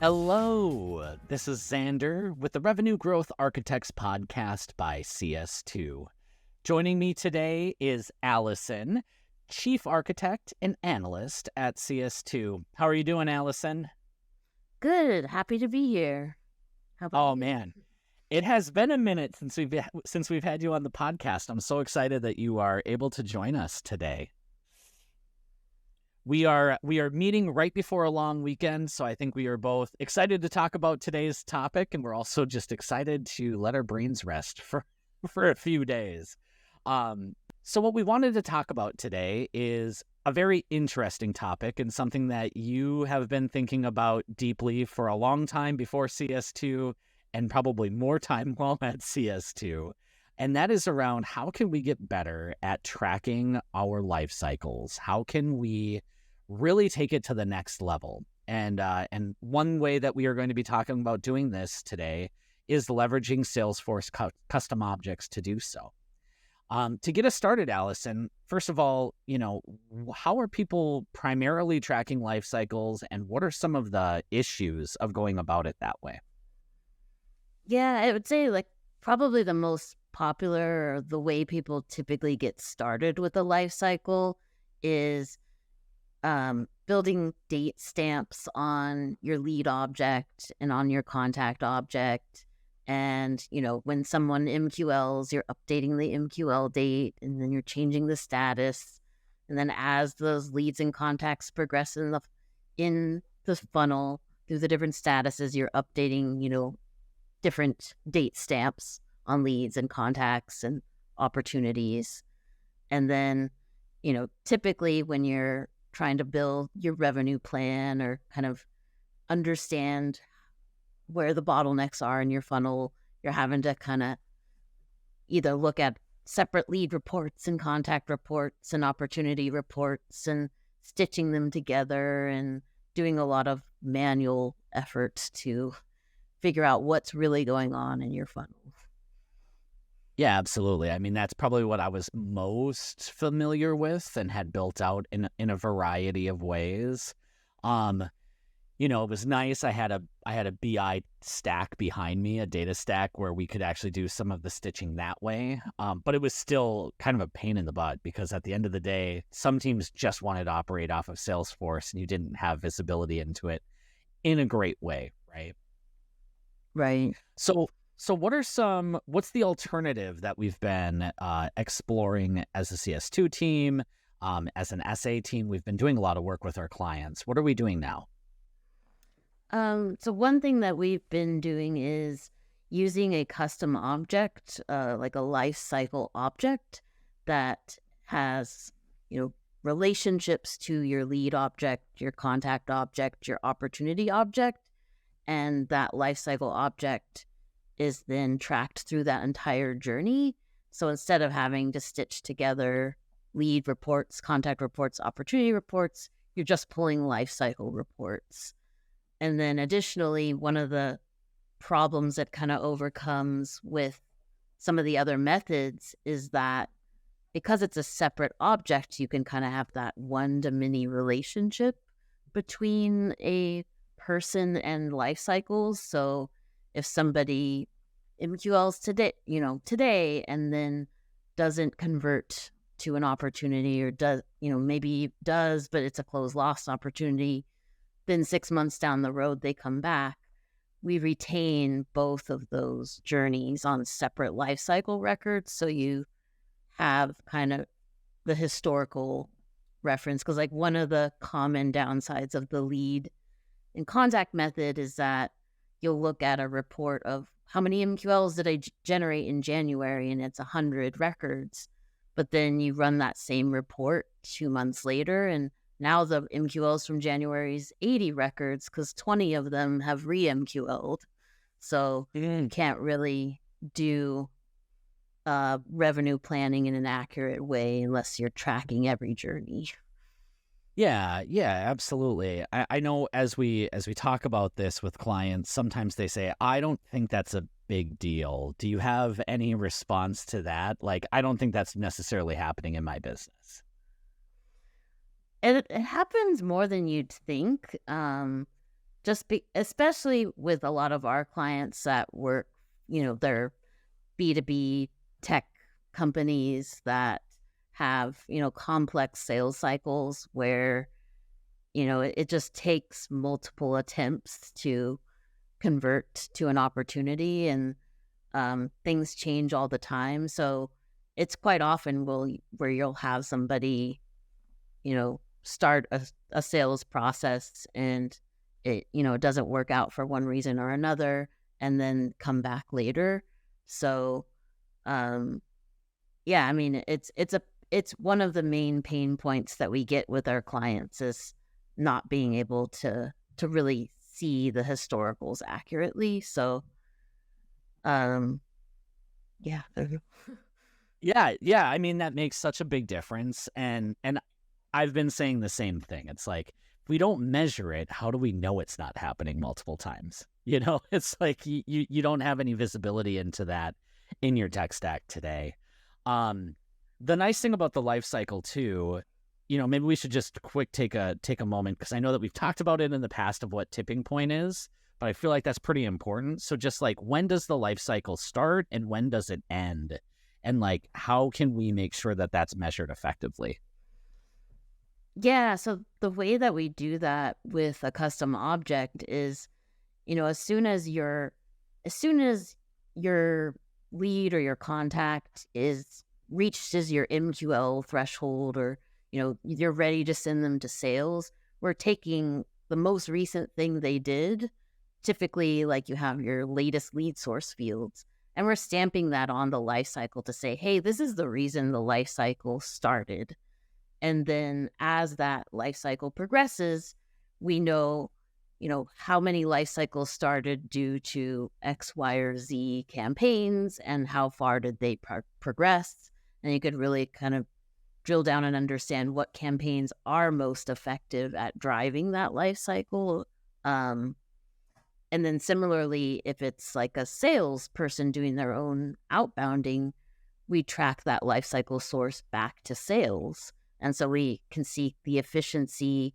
Hello, this is Xander with the Revenue Growth Architects podcast by CS2. Joining me today is Alison, Chief Architect and Analyst at CS2. How are you doing, Alison? Good. Happy to be here. How about Oh you? man, it has been a minute since we've had you on the podcast. I'm so excited that you are able to join us today. We are meeting right before a long weekend, so I think we are both excited to talk about today's topic, and we're also just excited to let our brains rest for a few days. So what we wanted to talk about today is a very interesting topic and something that you have been thinking about deeply for a long time before CS2 and probably more time while at CS2. And that is around how can we get better at tracking our life cycles? How can we really take it to the next level? And one way that we are going to be talking about doing this today is leveraging Salesforce custom objects to do so. To get us started, Alison, first of all, how are people primarily tracking life cycles, and what are some of the issues of going about it that way? Yeah, I would say probably the most popular or the way people typically get started with a life cycle is building date stamps on your lead object and on your contact object. And, when someone MQLs, you're updating the MQL date and then you're changing the status. And then as those leads and contacts progress in the funnel through the different statuses, you're updating, different date stamps on leads and contacts and opportunities. And then, typically when you're trying to build your revenue plan or kind of understand where the bottlenecks are in your funnel, you're having to kind of either look at separate lead reports and contact reports and opportunity reports and stitching them together and doing a lot of manual efforts to figure out what's really going on in your funnel. Yeah, absolutely. I mean, that's probably what I was most familiar with and had built out in a variety of ways. It was nice. I had a BI stack behind me, a data stack where we could actually do some of the stitching that way. But it was still kind of a pain in the butt because at the end of the day, some teams just wanted to operate off of Salesforce and you didn't have visibility into it in a great way, right? Right. So what's the alternative that we've been exploring as a CS2 team, as an SA team? We've been doing a lot of work with our clients. What are we doing now? So one thing that we've been doing is using a custom object, like a life cycle object that has, relationships to your lead object, your contact object, your opportunity object, and that life cycle object is then tracked through that entire journey. So instead of having to stitch together lead reports, contact reports, opportunity reports, you're just pulling life cycle reports. And then additionally, one of the problems that kind of overcomes with some of the other methods is that because it's a separate object, you can kind of have that one-to-many relationship between a person and life cycles. So if somebody MQLs today and then doesn't convert to an opportunity or does, maybe does, but it's a closed lost opportunity, then 6 months down the road, they come back. We retain both of those journeys on separate life cycle records. So you have kind of the historical reference. Because one of the common downsides of the lead and contact method is that you'll look at a report of how many MQLs did I generate in January, and it's 100 records. But then you run that same report 2 months later, and now the MQLs from January is 80 records because 20 of them have re-MQL'd. So you can't really do revenue planning in an accurate way unless you're tracking every journey. Yeah, absolutely. I know as we talk about this with clients, sometimes they say, I don't think that's a big deal. Do you have any response to that? I don't think that's necessarily happening in my business. It happens more than you'd think. especially with a lot of our clients that work, they're B2B tech companies that have, complex sales cycles where, it just takes multiple attempts to convert to an opportunity, and things change all the time. So it's quite often where you'll have somebody, start a sales process and it doesn't work out for one reason or another, and then come back later. So, yeah, I mean, it's one of the main pain points that we get with our clients is not being able to really see the historicals accurately. So, yeah. Yeah. I mean, that makes such a big difference. And I've been saying the same thing. It's like, if we don't measure it, how do we know it's not happening multiple times? It's like you don't have any visibility into that in your tech stack today. The nice thing about the life cycle too, maybe we should just take a moment, because I know that we've talked about it in the past of what tipping point is, but I feel like that's pretty important. So just like, when does the life cycle start and when does it end? And like, how can we make sure that that's measured effectively? Yeah, so the way that we do that with a custom object is, as soon as your lead or your contact reaches your MQL threshold, or you're ready to send them to sales, we're taking the most recent thing they did, typically like you have your latest lead source fields, and we're stamping that on the life cycle to say, hey, this is the reason the life cycle started. And then as that life cycle progresses, we know, how many life cycles started due to X, Y, or Z campaigns, and how far did they progress. And you could really kind of drill down and understand what campaigns are most effective at driving that life cycle. And then similarly, if it's like a salesperson doing their own outbounding, we track that life cycle source back to sales. And so we can see the efficiency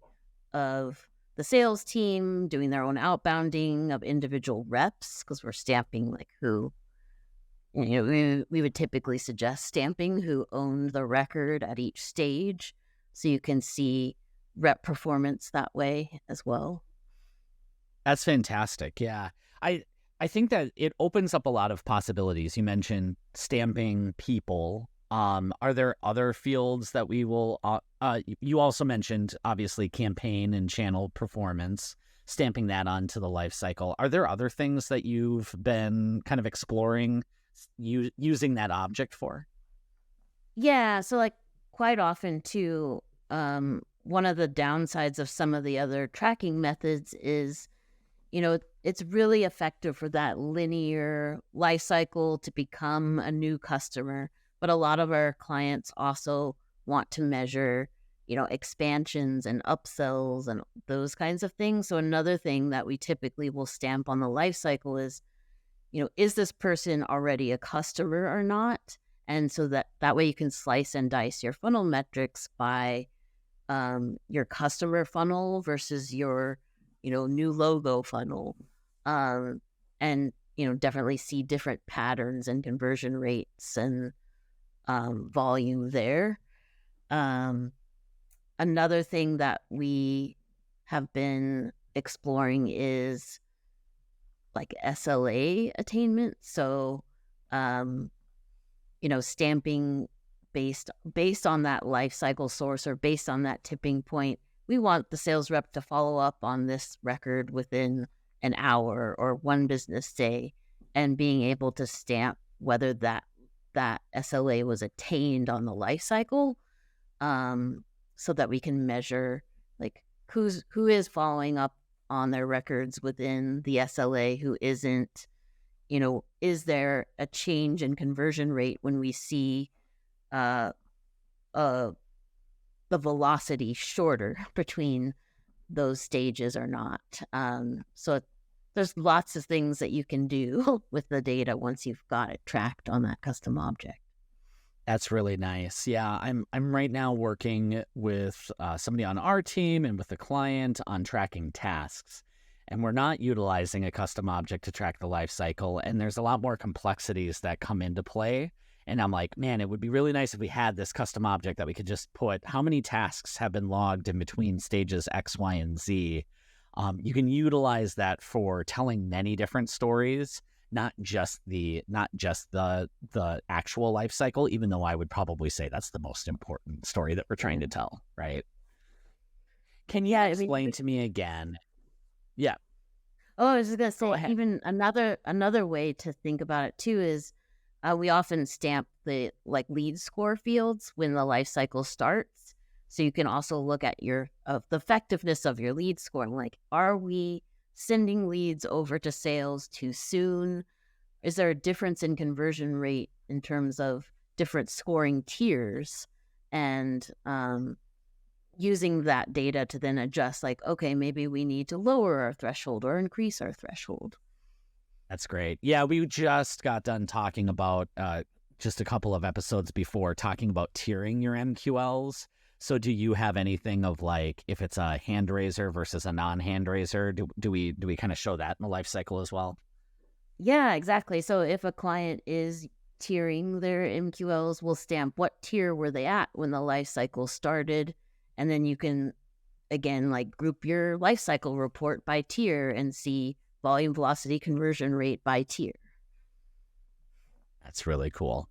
of the sales team doing their own outbounding of individual reps, because we're stamping like who, we would typically suggest stamping who owned the record at each stage. So you can see rep performance that way as well. That's fantastic. Yeah. I think that it opens up a lot of possibilities. You mentioned stamping people. Are there other fields that we will, you also mentioned obviously campaign and channel performance, stamping that onto the life cycle. Are there other things that you've been kind of exploring using that object for? Yeah. So like quite often too, one of the downsides of some of the other tracking methods is, it's really effective for that linear life cycle to become a new customer. But a lot of our clients also want to measure, expansions and upsells and those kinds of things. So another thing that we typically will stamp on the life cycle is, is this person already a customer or not? And so that way you can slice and dice your funnel metrics by your customer funnel versus your, new logo funnel. And, definitely see different patterns and conversion rates and volume there. Another thing that we have been exploring is like SLA attainment. So, stamping based on that life cycle source or based on that tipping point. We want the sales rep to follow up on this record within an hour or one business day, and being able to stamp whether that SLA was attained on the life cycle, so that we can measure like who is following up on their records within the SLA, who isn't. Is there a change in conversion rate when we see the velocity shorter between those stages or not? So there's lots of things that you can do with the data once you've got it tracked on that custom object. That's really nice. Yeah, I'm right now working with somebody on our team and with a client on tracking tasks. and we're not utilizing a custom object to track the life cycle. And there's a lot more complexities that come into play. And I'm like, man, it would be really nice if we had this custom object that we could just put how many tasks have been logged in between stages X, Y, and Z. You can utilize that for telling many different stories, not just the actual life cycle, even though I would probably say that's the most important story that we're trying to tell, right? Can you explain to me again? Yeah. Oh, I was just gonna Go say, ahead. even another way to think about it too is we often stamp the lead score fields when the life cycle starts. So you can also look at the effectiveness of your lead score. Like, are we sending leads over to sales too soon? Is there a difference in conversion rate in terms of different scoring tiers? And using that data to then adjust, like, okay, maybe we need to lower our threshold or increase our threshold. That's great. Yeah, we just got done talking about just a couple of episodes before talking about tiering your MQLs. So do you have anything of like if it's a hand raiser versus a non-hand raiser? Do we kind of show that in the life cycle as well? Yeah, exactly. So if a client is tiering their MQLs, we'll stamp what tier were they at when the life cycle started. And then you can, again, group your life cycle report by tier and see volume, velocity, conversion rate by tier. That's really cool.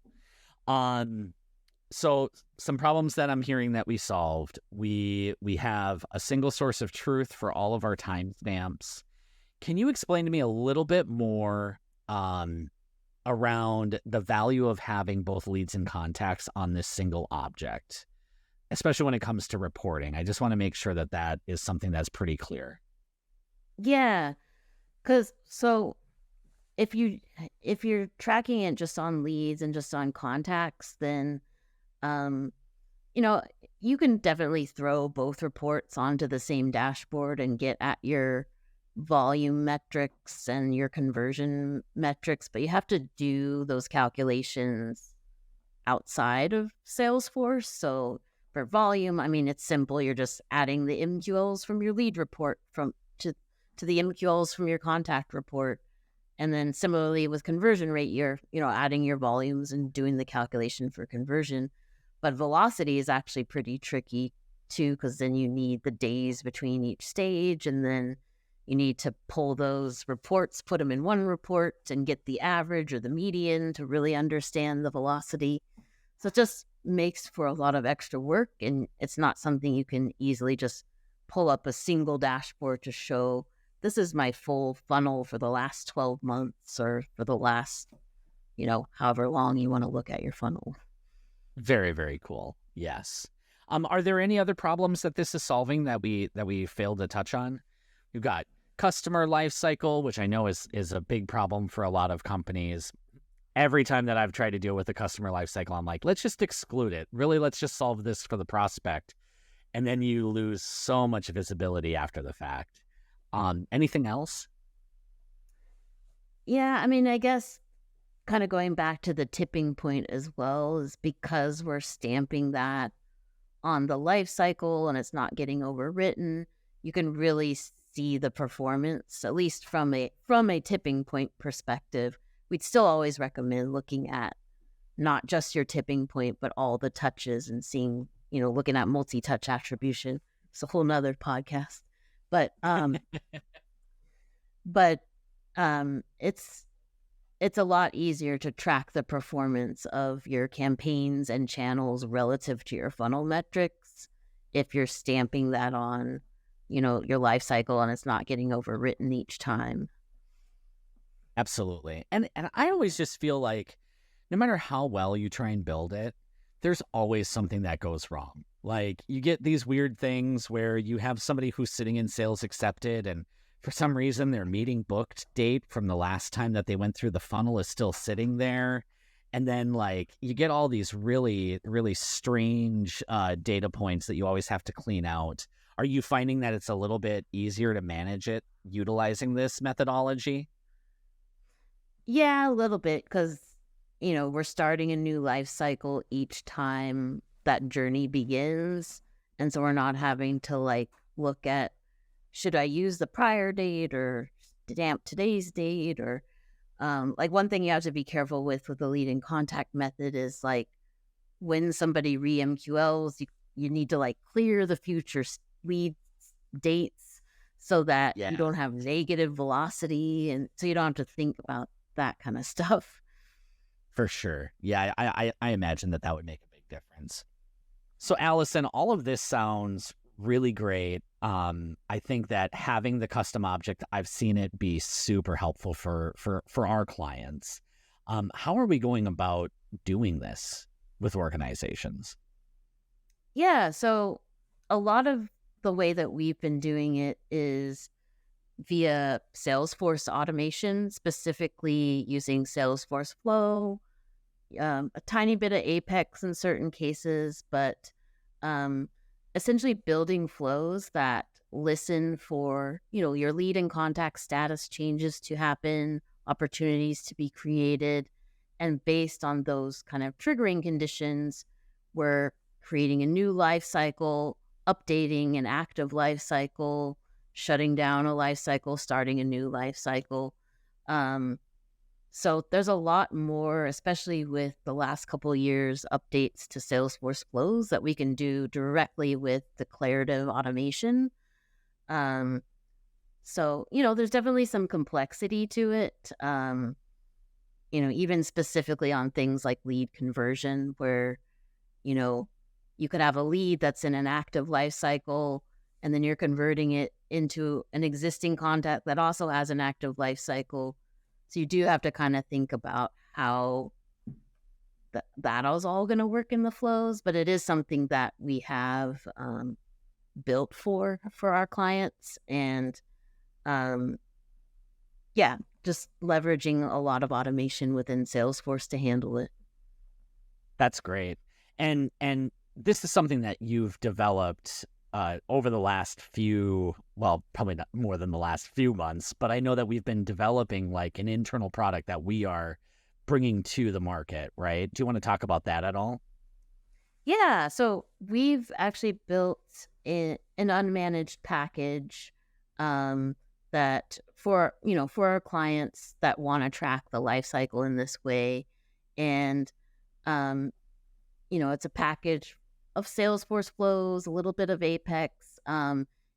So some problems that I'm hearing that we solved, we have a single source of truth for all of our timestamps. Can you explain to me a little bit more around the value of having both leads and contacts on this single object, especially when it comes to reporting? I just want to make sure that that is something that's pretty clear. Yeah, because if you're tracking it just on leads and just on contacts, then you can definitely throw both reports onto the same dashboard and get at your volume metrics and your conversion metrics, but you have to do those calculations outside of Salesforce. So for volume, I mean, it's simple. You're just adding the MQLs from your lead report to the MQLs from your contact report. And then similarly with conversion rate, you're adding your volumes and doing the calculation for conversion. But velocity is actually pretty tricky too, because then you need the days between each stage, and then you need to pull those reports, put them in one report, and get the average or the median to really understand the velocity. So it just makes for a lot of extra work, and it's not something you can easily just pull up a single dashboard to show this is my full funnel for the last 12 months or for the last, however long you want to look at your funnel. Very, very cool. Yes. Are there any other problems that this is solving that we failed to touch on? You've got customer life cycle, which I know is a big problem for a lot of companies. Every time that I've tried to deal with the customer life cycle, I'm like, let's just exclude it. Really, let's just solve this for the prospect. And then you lose so much visibility after the fact. Anything else? Yeah, I mean, I guess kind of going back to the tipping point as well is because we're stamping that on the life cycle and it's not getting overwritten, you can really see the performance, at least from a tipping point perspective. We'd still always recommend looking at not just your tipping point, but all the touches and seeing, looking at multi-touch attribution. It's a whole nother podcast. But it's a lot easier to track the performance of your campaigns and channels relative to your funnel metrics if you're stamping that on, your life cycle and it's not getting overwritten each time. Absolutely. And I always just feel like no matter how well you try and build it, there's always something that goes wrong. Like you get these weird things where you have somebody who's sitting in sales accepted and for some reason their meeting booked date from the last time that they went through the funnel is still sitting there. And then you get all these really, really strange data points that you always have to clean out. Are you finding that it's a little bit easier to manage it utilizing this methodology? Yeah, a little bit, because, we're starting a new life cycle each time that journey begins. And so we're not having to look at should I use the prior date or stamp today's date? Or like one thing you have to be careful with the lead in contact method is like when somebody re-MQLs, you need to like clear the future lead dates so that you don't have negative velocity, and so you don't have to think about that kind of stuff. For sure. Yeah, I imagine that would make a big difference. So Allison, all of this sounds really great. I think that having the custom object, I've seen it be super helpful for our clients. How are we going about doing this with organizations? Yeah, so a lot of the way that we've been doing it is via Salesforce automation, specifically using Salesforce Flow, a tiny bit of Apex in certain cases, but essentially building flows that listen for, your lead and contact status changes to happen, opportunities to be created, and based on those kind of triggering conditions, we're creating a new life cycle, updating an active life cycle, shutting down a life cycle, starting a new life cycle. So there's a lot more, especially with the last couple of years, updates to Salesforce flows that we can do directly with declarative automation. So, there's definitely some complexity to it, even specifically on things like lead conversion, where, you could have a lead that's in an active life cycle, and then you're converting it into an existing contact that also has an active life cycle. So you do have to kind of think about how that is all going to work in the flows, but it is something that we have built for our clients, and just leveraging a lot of automation within Salesforce to handle it. That's great. And this is something that you've developed over the last probably not more than the last few months, but I know that we've been developing like an internal product that we are bringing to the market, right? Do you want to talk about that at all? Yeah, so we've actually built an unmanaged package that for our clients that want to track the life cycle in this way. And it's a package of Salesforce flows, a little bit of Apex.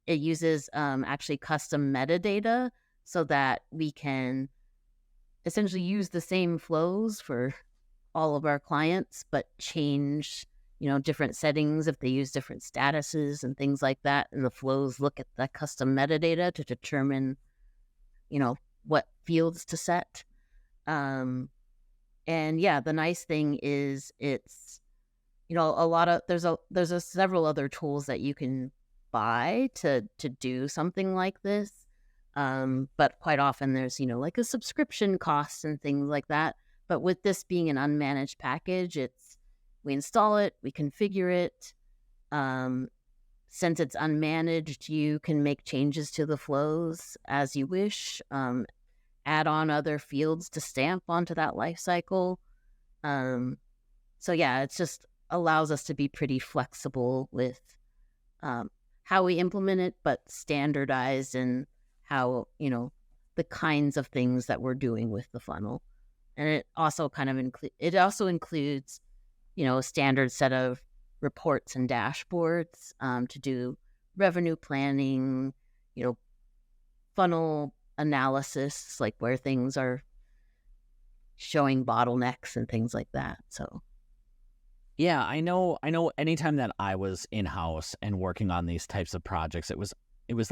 It uses actually custom metadata so that we can essentially use the same flows for all of our clients, but change, different settings if they use different statuses and things like that. And the flows look at the custom metadata to determine, what fields to set. And yeah, the nice thing is it's, there's several other tools that you can buy to do something like this. But quite often there's, like a subscription cost and things like that. But with this being an unmanaged package, we install it, we configure it. Since it's unmanaged, you can make changes to the flows as you wish, add on other fields to stamp onto that life cycle. So yeah, it's just allows us to be pretty flexible with how we implement it, but standardized in how, the kinds of things that we're doing with the funnel. And it also kind of includes, a standard set of reports and dashboards to do revenue planning, funnel analysis, like where things are showing bottlenecks and things like that. So yeah, I know anytime that I was in-house and working on these types of projects, it was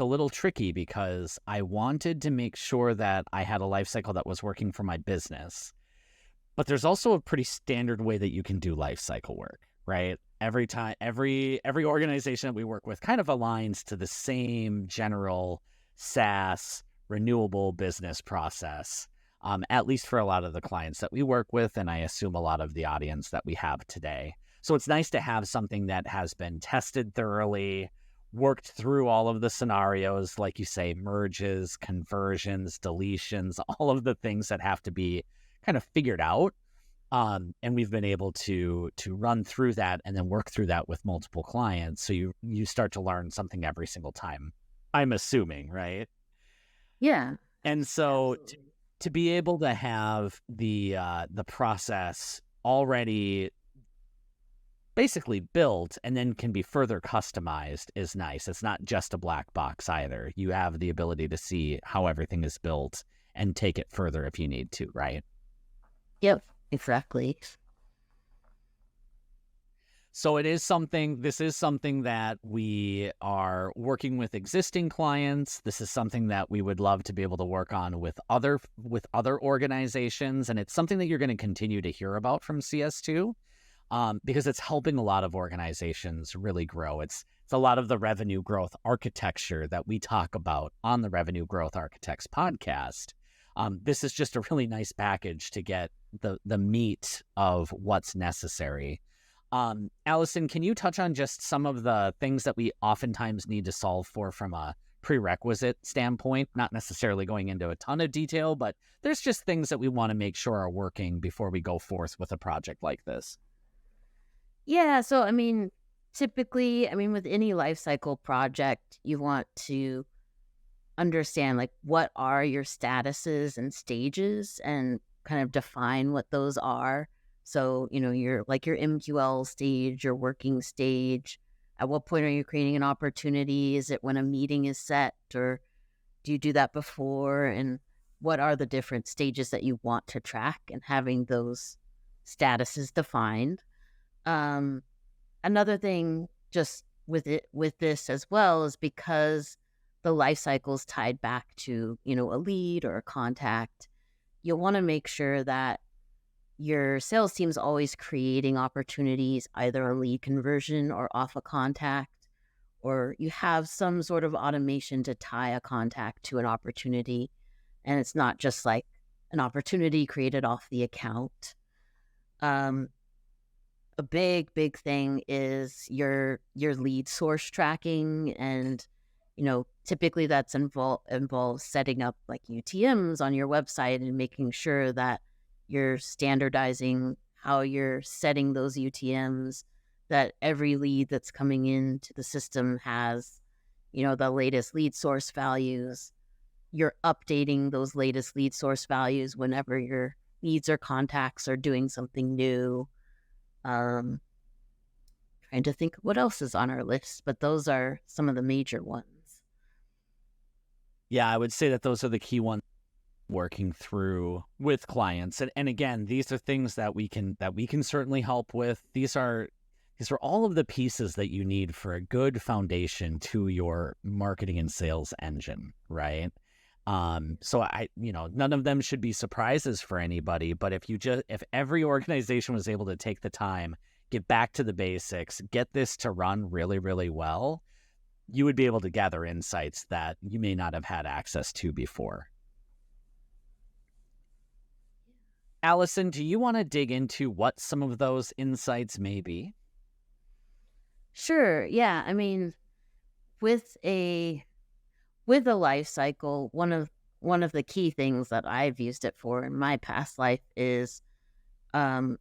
a little tricky because I wanted to make sure that I had a life cycle that was working for my business. But there's also a pretty standard way that you can do life cycle work, right? Every organization that we work with kind of aligns to the same general SaaS renewable business process, at least for a lot of the clients that we work with, and I assume a lot of the audience that we have today. So it's nice to have something that has been tested thoroughly, worked through all of the scenarios, like you say, merges, conversions, deletions, all of the things that have to be kind of figured out. And we've been able to run through that and then work through that with multiple clients. So you start to learn something every single time I'm assuming, right? Yeah, And so absolutely. to be able to have the process already basically built and then can be further customized is nice. It's not just a black box either. You have the ability to see how everything is built and take it further if you need to, right? Yep, exactly. So this is something that we are working with existing clients. This is something that we would love to be able to work on with other organizations. And it's something that you're going to continue to hear about from CS2. Because it's helping a lot of organizations really grow. It's a lot of the revenue growth architecture that we talk about on the Revenue Growth Architects podcast. This is just a really nice package to get the meat of what's necessary. Alison, can you touch on just some of the things that we oftentimes need to solve for from a prerequisite standpoint? Not necessarily going into a ton of detail, but there's just things that we want to make sure are working before we go forth with a project like this. Yeah, so I mean, typically, I mean, with any life cycle project, you want to understand like what are your statuses and stages and kind of define what those are. So, your like your MQL stage, your working stage. At what point are you creating an opportunity? Is it when a meeting is set, or do you do that before? And what are the different stages that you want to track, and having those statuses defined. Another thing just with this as well is because the life cycle is tied back to, a lead or a contact, you'll want to make sure that your sales team's always creating opportunities either on lead conversion or off a contact, or you have some sort of automation to tie a contact to an opportunity. And it's not just like an opportunity created off the account. A big thing is your lead source tracking, and typically that's involves setting up like UTMs on your website and making sure that you're standardizing how you're setting those UTMs, that every lead that's coming into the system has the latest lead source values. You're updating those latest lead source values whenever your leads or contacts are doing something new. um, Trying to think what else is on our list, but those are some of the major ones. Yeah, I would say that those are the key ones working through with clients. And again, these are things that we can certainly help with. These are all of the pieces that you need for a good foundation to your marketing and sales engine, right? So none of them should be surprises for anybody, but if every organization was able to take the time, get back to the basics, get this to run really, really well, you would be able to gather insights that you may not have had access to before. Alison, do you want to dig into what some of those insights may be? Sure. Yeah. I mean, with a life cycle, one of the key things that I've used it for in my past life is kind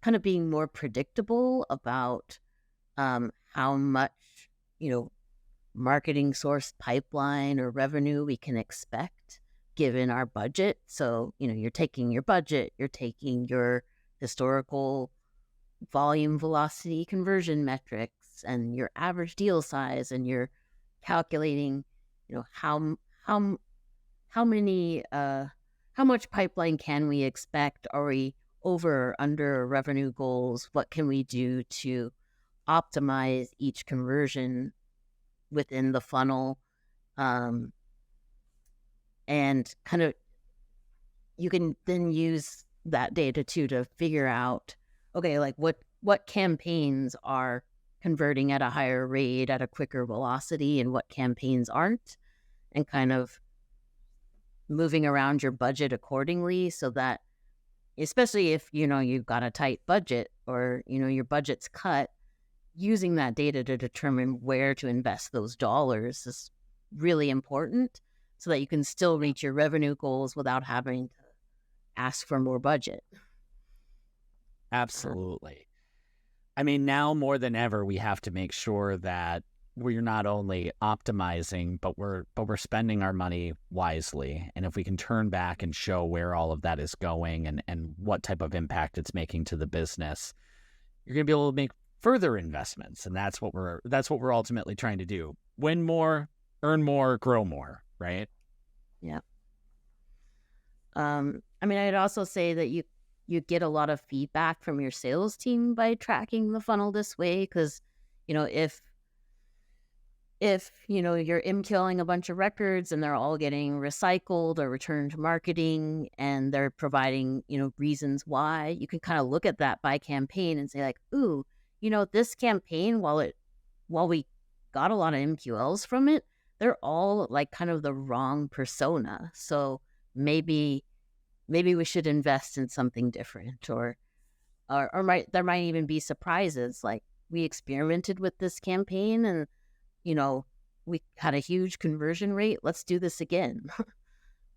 of being more predictable about how much marketing source pipeline or revenue we can expect given our budget. So you're taking your budget, you're taking your historical volume, velocity, conversion metrics, and your average deal size, and you're calculating how how many how much pipeline can we expect? Are we over or under revenue goals? What can we do to optimize each conversion within the funnel? And kind of you can then use that data too to figure out, okay, like what campaigns are converting at a higher rate, at a quicker velocity, and what campaigns aren't, and kind of moving around your budget accordingly, so that especially if you've got a tight budget, or your budget's cut, using that data to determine where to invest those dollars is really important, so that you can still reach your revenue goals without having to ask for more budget. Absolutely. I mean, now more than ever, we have to make sure that we're not only optimizing, but we're spending our money wisely. And if we can turn back and show where all of that is going and what type of impact it's making to the business, you're going to be able to make further investments. And that's what we're ultimately trying to do. Win more, earn more, grow more, right? Yeah. I mean, I'd also say that you get a lot of feedback from your sales team by tracking the funnel this way, because, if you're killing a bunch of records and they're all getting recycled or returned to marketing and they're providing, reasons why, you can kind of look at that by campaign and say like, ooh, this campaign, while we got a lot of MQLs from it, they're all like kind of the wrong persona. So maybe we should invest in something different, or there might even be surprises. Like, we experimented with this campaign and, we had a huge conversion rate. Let's do this again.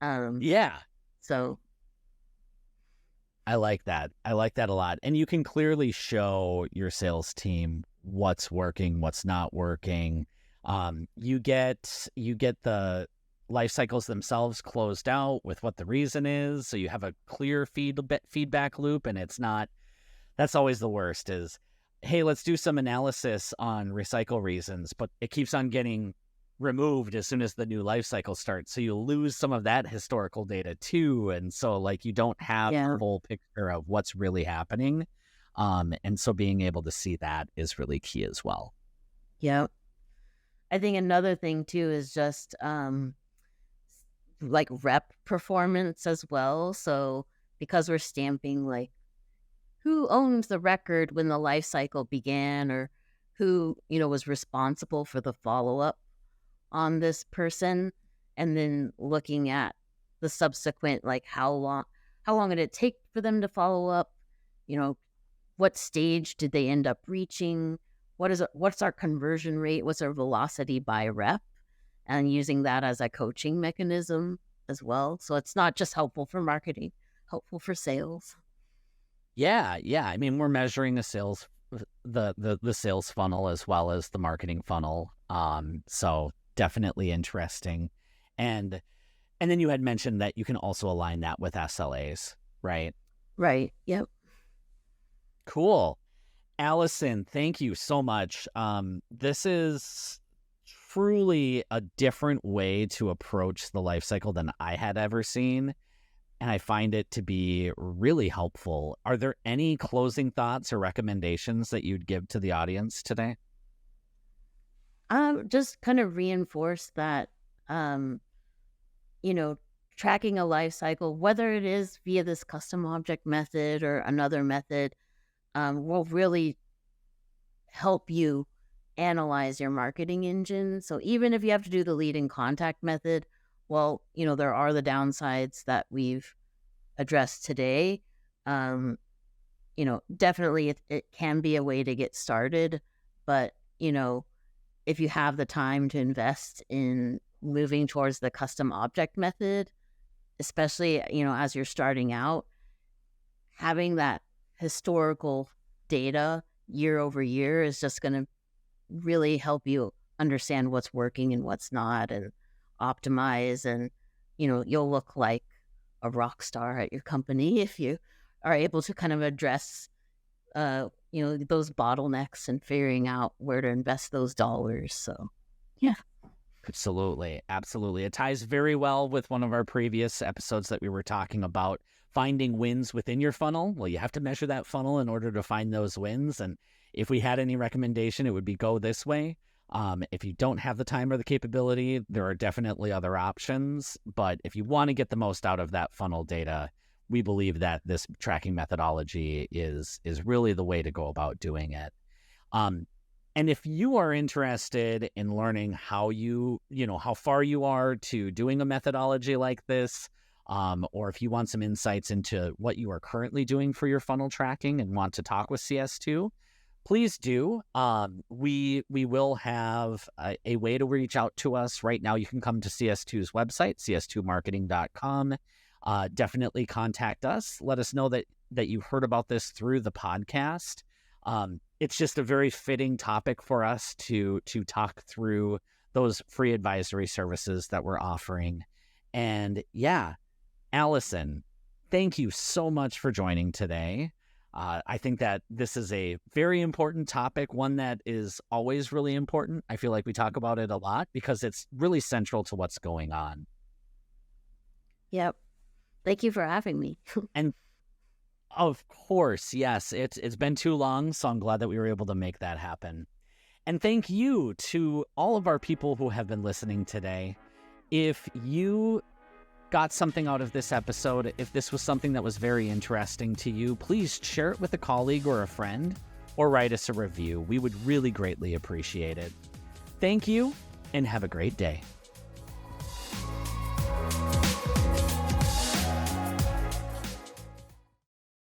Yeah. So I like that. I like that a lot. And you can clearly show your sales team what's working, what's not working. You get the life cycles themselves closed out with what the reason is. So you have a clear feedback loop, and that's always the worst is, hey, let's do some analysis on recycle reasons, but it keeps on getting removed as soon as the new life cycle starts. So you lose some of that historical data too. And so like you don't have a full picture of what's really happening. And so being able to see that is really key as well. Yeah. I think another thing too is just like rep performance as well. So because we're stamping like who owns the record when the life cycle began, or who, was responsible for the follow-up on this person, and then looking at the subsequent, like how long did it take for them to follow up? What stage did they end up reaching? What's our conversion rate? What's our velocity by rep? And using that as a coaching mechanism as well. So it's not just helpful for marketing, helpful for sales. Yeah. I mean, we're measuring the sales funnel as well as the marketing funnel. So definitely interesting. And then you had mentioned that you can also align that with SLAs, right? Right. Yep. Cool. Alison, thank you so much. This is truly a different way to approach the life cycle than I had ever seen. And I find it to be really helpful. Are there any closing thoughts or recommendations that you'd give to the audience today? Just kind of reinforce that, tracking a life cycle, whether it is via this custom object method or another method, will really help you analyze your marketing engine. So even if you have to do the lead and contact method, well, there are the downsides that we've addressed today. Definitely it can be a way to get started, but, if you have the time to invest in moving towards the custom object method, especially, as you're starting out, having that historical data year over year is just going to really help you understand what's working and what's not, and optimize. And, you'll look like a rock star at your company if you are able to kind of address, those bottlenecks and figuring out where to invest those dollars. So, yeah. Absolutely. It ties very well with one of our previous episodes that we were talking about finding wins within your funnel. Well, you have to measure that funnel in order to find those wins. And if we had any recommendation, it would be go this way. If you don't have the time or the capability, there are definitely other options. But if you want to get the most out of that funnel data, we believe that this tracking methodology is really the way to go about doing it. And if you are interested in learning how how far you are to doing a methodology like this, or if you want some insights into what you are currently doing for your funnel tracking and want to talk with CS2, please do. We will have a way to reach out to us. Right now, you can come to CS2's website, cs2marketing.com. Definitely contact us. Let us know that you heard about this through the podcast. It's just a very fitting topic for us to talk through those free advisory services that we're offering. And yeah, Alison, thank you so much for joining today. I think that this is a very important topic, one that is always really important. I feel like we talk about it a lot because it's really central to what's going on. Yep. Thank you for having me. And of course, yes, it's been too long, so I'm glad that we were able to make that happen. And thank you to all of our people who have been listening today. If you got something out of this episode, if this was something that was very interesting to you, please share it with a colleague or a friend, or write us a review. We would really greatly appreciate it. Thank you, and have a great day.